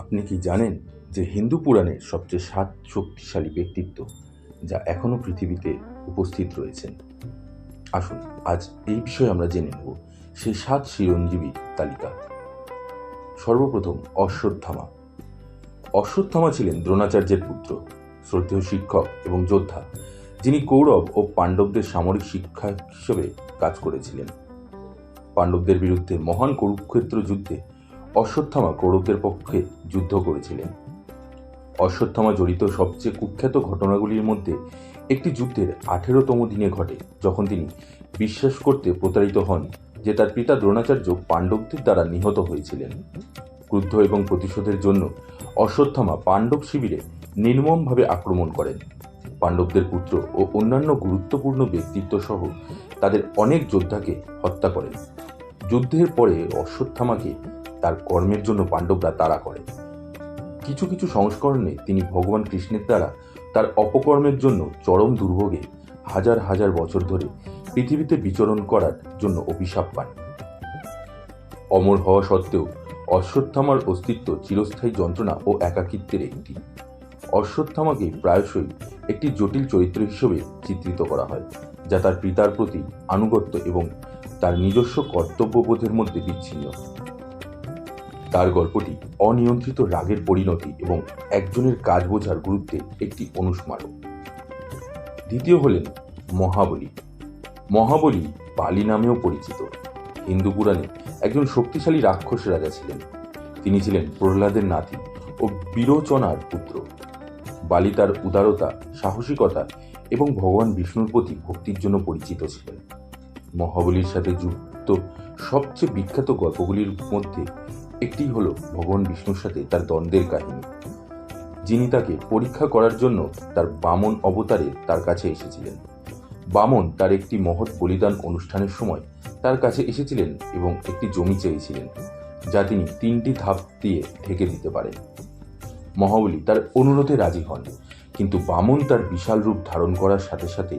আপনি কি জানেন যে হিন্দু পুরাণের সবচেয়ে ৭ শক্তিশালী ব্যক্তিত্ব যা এখনও পৃথিবীতে উপস্থিত রয়েছেন? আসুন আজ এই বিষয়ে আমরা জেনে নেব সেই ৭ চিরঞ্জীবীর তালিকা। সর্বপ্রথম অশ্বত্থামা। অশ্বত্থামা ছিলেন দ্রোণাচার্যের পুত্র, শ্রদ্ধেয় শিক্ষক এবং যোদ্ধা, যিনি কৌরব ও পাণ্ডবদের সামরিক শিক্ষা হিসেবে কাজ করেছিলেন। পাণ্ডবদের বিরুদ্ধে মহান কুরুক্ষেত্র যুদ্ধে অশ্বত্থামা কৌরবদের পক্ষে যুদ্ধ করেছিলেন। অশ্বত্থামা জড়িত সবচেয়ে কুখ্যাত ঘটনাগুলির মধ্যে একটি যুদ্ধের 18তম দিনে ঘটে, যখন তিনি বিশ্বাস করতে প্রতারিত হন যে তার পিতা দ্রোণাচার্য পাণ্ডবদের দ্বারা নিহত হয়েছিলেন। ক্রুদ্ধ এবং প্রতিশোধের জন্য অশ্বত্থামা পাণ্ডব শিবিরে নির্মমভাবে আক্রমণ করেন। পাণ্ডবদের পুত্র ও অন্যান্য গুরুত্বপূর্ণ ব্যক্তিত্ব সহ তাদের অনেক যোদ্ধাকে হত্যা করেন। যুদ্ধের পরে অশ্বত্থামাকে তার কর্মের জন্য পাণ্ডবরা তাড়া করে। কিছু কিছু সংস্করণে তিনি ভগবান কৃষ্ণের দ্বারা তার অপকর্মের জন্য চরম দুর্ভোগে হাজার হাজার বছর ধরে পৃথিবীতে বিচরণ করার জন্য অভিশাপ পান। অমর হওয়া সত্ত্বেও অশ্বত্থামার অস্তিত্ব চিরস্থায়ী যন্ত্রণা ও একাকিত্বের একটি। অশ্বত্থামাকে প্রায়শই একটি জটিল চরিত্র হিসেবে চিত্রিত করা হয়, যা তার পিতার প্রতি আনুগত্য এবং তার নিজস্ব কর্তব্যবোধের মধ্যে বিচ্ছিন্ন। তার গল্পটি অনিয়ন্ত্রিত রাগের পরিণতি এবং একজনের কাজ বোঝার গুরুত্বে একটি অনুস্মারক। দ্বিতীয় হলেন মহাবলী। মহাবলী বালি নামেও পরিচিত। হিন্দু পুরাণে একজন শক্তিশালী রাক্ষস রাজা ছিলেন। তিনি ছিলেন প্রহ্লাদের নাতি ও বিরোচনার পুত্র। বালি তার উদারতা, সাহসিকতা এবং ভগবান বিষ্ণুর প্রতি ভক্তির জন্য পরিচিত ছিলেন। মহাবলীর সাথে যুক্ত সবচেয়ে বিখ্যাত গল্পগুলির মধ্যে একটি হল ভগবান বিষ্ণুর সাথে তার দ্বন্দ্বের কাহিনী, যিনি তাকে পরীক্ষা করার জন্য তার বামন অবতারে তার কাছে এসেছিলেন। বামন তার একটি মহৎ বলিদান অনুষ্ঠানের সময় তার কাছে এসেছিলেন এবং একটি জমি চেয়েছিলেন, যা তিনি 3টি ধাপ দিয়ে ঢেকে দিতে পারেন। মহাবলী তার অনুরোধে রাজি হন, কিন্তু বামন তার বিশাল রূপ ধারণ করার সাথে সাথে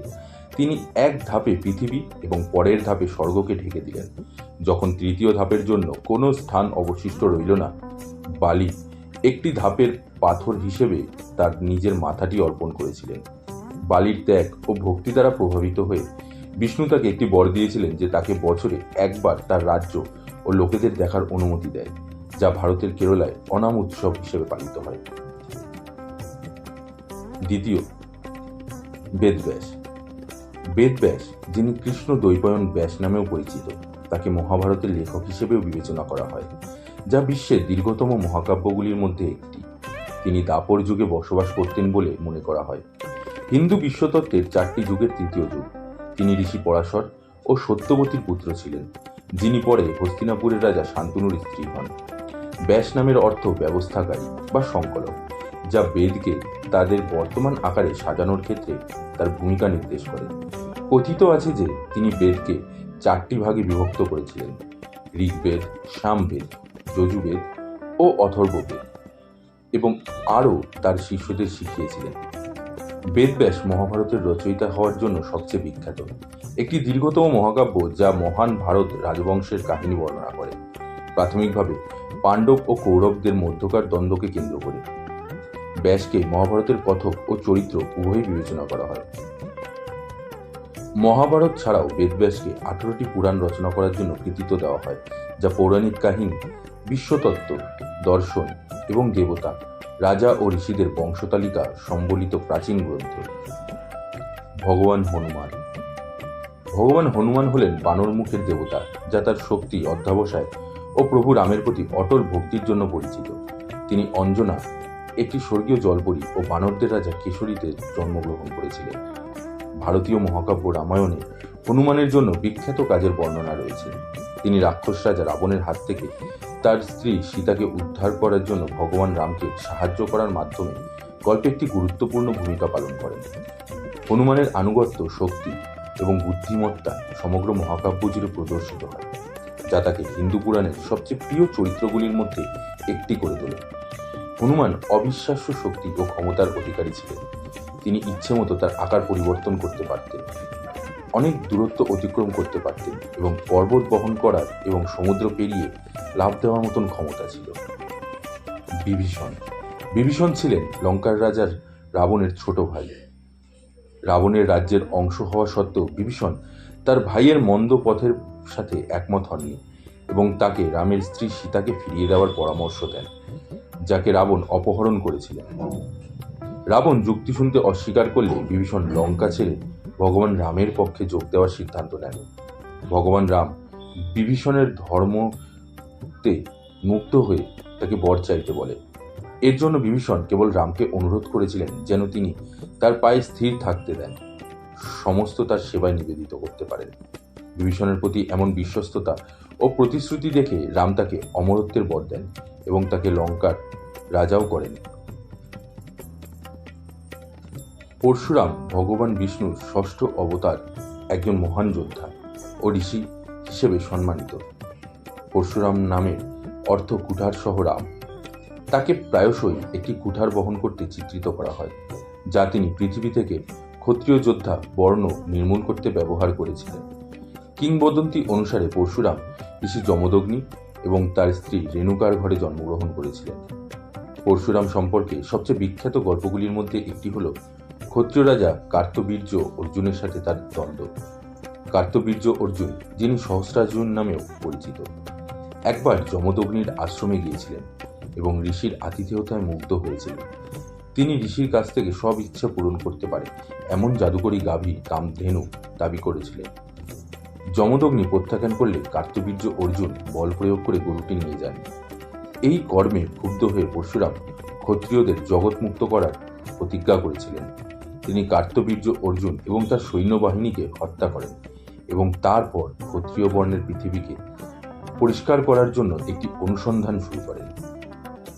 তিনি এক ধাপে পৃথিবী এবং পরের ধাপে স্বর্গকে ঢেকে দিলেন। যখন তৃতীয় ধাপের জন্য কোনো স্থান অবশিষ্ট রইল না, বালি একটি ধাপের পাথর হিসেবে তার নিজের মাথাটি অর্পণ করেছিলেন। বালির ত্যাগ ও ভক্তি দ্বারা প্রভাবিত হয়ে বিষ্ণু তাকে একটি বর দিয়েছিলেন যে তাকে বছরে একবার তার রাজ্য ও লোকেদের দেখার অনুমতি দেয়, যা ভারতের কেরলায় অনাম উৎসব হিসেবে পালিত হয়। দ্বিতীয়, বেদব্যাস। বেদব্যাস, যিনি কৃষ্ণ দ্বৈপায়ন ব্যাস নামেও পরিচিত, তাকে মহাভারতের লেখক হিসেবেও বিবেচনা করা হয়, যা বিশ্বের দীর্ঘতম মহাকাব্যগুলির মধ্যে একটি। তিনি দাপর যুগে বসবাস করতেন বলে মনে করা হয়। হিন্দু বিশ্বতত্ত্বের 4টি যুগের তৃতীয় যুগ। তিনি ঋষি পরাশর ও সত্যবতীর পুত্র ছিলেন, যিনি পরে হস্তিনাপুরের রাজা শান্তনুর স্ত্রী হন। ব্যাস নামের অর্থ ব্যবস্থাকারী বা সংকলক, যা বেদকে তাদের বর্তমান আকারে সাজানোর ক্ষেত্রে তার ভূমিকা নির্দেশ করে। কথিত আছে যে তিনি বেদকে 4টি ভাগে বিভক্ত করেছিলেন: ঋগ্বেদ, সামবেদ, যজুর্বেদ ও অথর্ববেদ, এবং আরও তার শিষ্যদের শিখিয়েছিলেন। বেদব্যাস মহাভারতের রচয়িতা হওয়ার জন্য সবচেয়ে বিখ্যাত। একটি দীর্ঘতম মহাকাব্য যা মহান ভারত রাজবংশের কাহিনী বর্ণনা করে, প্রাথমিকভাবে পাণ্ডব ও কৌরবদের মধ্যকার দ্বন্দ্বকে কেন্দ্র করে। ব্যাসকে মহাভারতের কথক ও চরিত্র উভয়ই বিবেচনা করা হয়। মহাভারত ছাড়াও বেদব্যাসকে 18টি পুরাণ রচনা করার জন্য কৃতিত্ব দেওয়া হয়, যা পৌরাণিক কাহিনী, বিশ্বতত্ত্ব, দর্শন এবং দেবতা, রাজা ও ঋষিদের বংশতালিকা সম্বলিত প্রাচীন গ্রন্থ। ভগবান হনুমান। ভগবান হনুমান হলেন বানর মুখের দেবতা, যা তার শক্তি, অধ্যবসায় ও প্রভু রামের প্রতি অটল ভক্তির জন্য পরিচিত। তিনি অঞ্জনা, একটি স্বর্গীয় জলপরী ও বানরদের রাজা কেশরীতে জন্মগ্রহণ করেছিলেন। ভারতীয় মহাকাব্য রামায়ণে হনুমানের জন্য বিখ্যাত কাজের বর্ণনা রয়েছে। তিনি রাক্ষস রাজা রাবণের হাত থেকে তার স্ত্রী সীতাকে উদ্ধার করার জন্য ভগবান রামকে সাহায্য করার মাধ্যমে গল্পে একটি গুরুত্বপূর্ণ ভূমিকা পালন করেন। হনুমানের আনুগত্য, শক্তি এবং বুদ্ধিমত্তা সমগ্র মহাকাব্য জুড়ে প্রদর্শিত হয়, যা তাকে হিন্দু পুরাণের সবচেয়ে প্রিয় চরিত্রগুলির মধ্যে একটি করে তোলে। হনুমান অবিশ্বাস্য শক্তি ও ক্ষমতার অধিকারী ছিলেন। তিনি ইচ্ছেমতো তার আকার পরিবর্তন করতে পারতেন, অনেক দূরত্ব অতিক্রম করতে পারতেন এবং পর্বত বহন করার এবং সমুদ্র পেরিয়ে লাফ দেওয়ার মতন ক্ষমতা ছিল। বিভীষণ। বিভীষণ ছিলেন লঙ্কার রাজার রাবণের ছোট ভাই। রাবণের রাজ্যের অংশ হওয়া সত্ত্বেও বিভীষণ তার ভাইয়ের মন্দ পথের সাথে একমত হননি এবং তাকে রামের স্ত্রী সীতাকে ফিরিয়ে দেওয়ার পরামর্শ দেন, যাকে রাবণ অপহরণ করেছিলেন। রাবণ যুক্তি শুনতে অস্বীকার করলে বিভীষণ লঙ্কা ছেড়ে ভগবান রামের পক্ষে যোগ দেওয়ার সিদ্ধান্ত নেন। ভগবান রাম বিভীষণের ধর্মতে মুক্ত হয়ে তাকে বর চাইতে বলে। এর জন্য বিভীষণ কেবল রামকে অনুরোধ করেছিলেন যেন তিনি তার পায়ে স্থির থাকতে দেন, সমস্ত তার সেবায় নিবেদিত করতে পারেন। বিভীষণের প্রতি এমন বিশ্বস্ততা ও প্রতিশ্রুতি দেখে রাম তাকে অমরত্বের বর দেন এবং তাকে লঙ্কার রাজাও করেন। পরশুরাম ভগবান বিষ্ণুর ষষ্ঠ অবতার, একজন মহান যোদ্ধা ও ঋষি হিসেবে সম্মানিত। পরশুরাম নামের অর্থ কুঠার সহ রাম। তাকে প্রায়শই একটি কুঠার বহন করতে চিত্রিত করা হয়, যা তিনি পৃথিবী থেকে ক্ষত্রিয় যোদ্ধা বর্ণ নির্মূল করতে ব্যবহার করেছিলেন। কিংবদন্তি অনুসারে পরশুরাম ঋষি যমদগ্নি এবং তার স্ত্রী রেণুকার ঘরে জন্মগ্রহণ করেছিলেন। পরশুরাম সম্পর্কে সবচেয়ে বিখ্যাত গল্পগুলির মধ্যে একটি হল ক্ষত্রিয় রাজা কার্তবীর্য অর্জুনের সাথে তার দ্বন্দ্ব। কার্তবীর্য অর্জুন, যিনি সহস্রার্জুন নামেও পরিচিত, একবার যমদগ্নির আশ্রমে গিয়েছিলেন এবং ঋষির আতিথেয়তায় মুগ্ধ হয়েছিলেন। তিনি ঋষির কাছ থেকে সব ইচ্ছা পূরণ করতে পারে এমন জাদুকরী গাভী কামধেনু দাবি করেছিলেন। যমদগ্নি প্রত্যাখ্যান করলে কার্তবীর্য অর্জুন বল প্রয়োগ করে গরুটি নিয়ে যান। এই কর্মে ক্ষুব্ধ হয়ে পরশুরাম ক্ষত্রিয়দের জগৎ মুক্ত করার প্রতিজ্ঞা করেছিলেন। তিনি কার্তবীর্য অর্জুন এবং তার সৈন্যবাহিনীকে হত্যা করেন এবং তারপর ক্ষত্রিয় বর্ণের পৃথিবীকে পরিষ্কার করার জন্য একটি অনুসন্ধান শুরু করেন।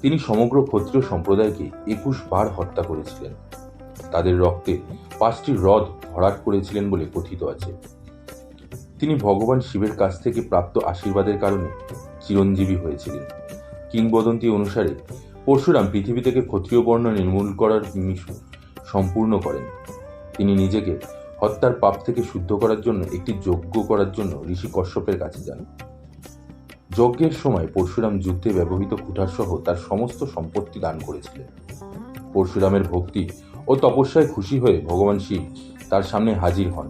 তিনি সমগ্র ক্ষত্রিয় সম্প্রদায়কে 21 বার হত্যা করেছিলেন। তাদের রক্তে 5টি হ্রদ ভরাট করেছিলেন বলে কথিত আছে। তিনি ভগবান শিবের কাছ থেকে প্রাপ্ত আশীর্বাদের কারণে চিরঞ্জীবী হয়েছিলেন। কিংবদন্তি অনুসারে পরশুরাম পৃথিবী থেকে ক্ষত্রিয় বর্ণ নির্মূল করার মিশন সম্পূর্ণ করেন। তিনি নিজেকে হত্যার পাপ থেকে শুদ্ধ করার জন্য একটি যজ্ঞ করার জন্য ঋষি কশ্যপের কাছে যান। যজ্ঞের সময় পরশুরাম যুদ্ধে ব্যবহৃত কুঠার সহ তার সমস্ত সম্পত্তি দান করেছিলেন। পরশুরামের ভক্তি ও তপস্যায় খুশি হয়ে ভগবান শিব তার সামনে হাজির হন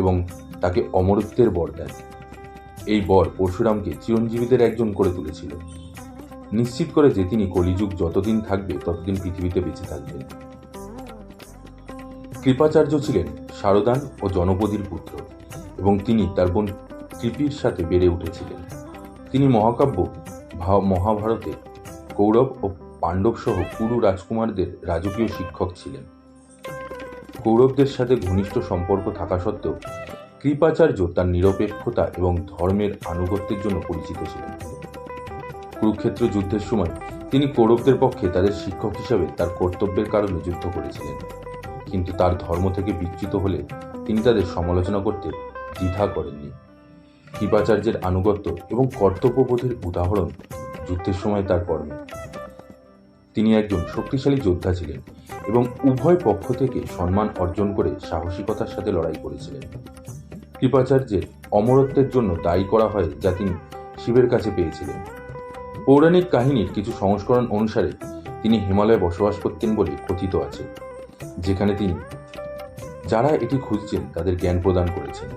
এবং তাকে অমরত্বের বর দেন। এই বর পরশুরামকে চিরঞ্জীবীদের একজন করে তুলেছিল, নিশ্চিত করে যে তিনি কলিযুগ যতদিন থাকবে ততদিন পৃথিবীতে বেঁচে থাকবেন। কৃপাচার্য ছিলেন শারদান ও জনপদীর পুত্র এবং তিনি তার বোন কৃপির সাথে বেড়ে উঠেছিলেন। তিনি মহাকাব্য মহাভারতে কৌরব ও পাণ্ডব সহ কুরু রাজকুমারদের রাজকীয় শিক্ষক ছিলেন। কৌরবদের সাথে ঘনিষ্ঠ সম্পর্ক থাকা সত্ত্বেও কৃপাচার্য তার নিরপেক্ষতা এবং ধর্মের আনুগত্যের জন্য পরিচিত ছিলেন। কুরুক্ষেত্র যুদ্ধের সময় তিনি কৌরবদের পক্ষে তাদের শিক্ষক হিসাবে তার কর্তব্যের কারণে যুদ্ধ করেছিলেন, কিন্তু তার ধর্ম থেকে বিচ্যুত হলে তিনি তাদের সমালোচনা করতে দ্বিধা করেননি। কৃপাচার্যের আনুগত্য এবং কর্তব্যবোধের উদাহরণ যুদ্ধের সময় তার কর্মে। তিনি একজন শক্তিশালী যোদ্ধা ছিলেন এবং উভয় পক্ষ থেকে সম্মান অর্জন করে সাহসিকতার সাথে লড়াই করেছিলেন। কৃপাচার্যের অমরত্বের জন্য দায়ী করা হয় যা তিনি শিবের কাছে পেয়েছিলেন। পৌরাণিক কাহিনীর কিছু সংস্করণ অনুসারে তিনি হিমালয়ে বসবাস করতেন বলে কথিত আছে, যেখানে তিনি যারা এটি খুঁজছেন তাদের জ্ঞান প্রদান করেছেন।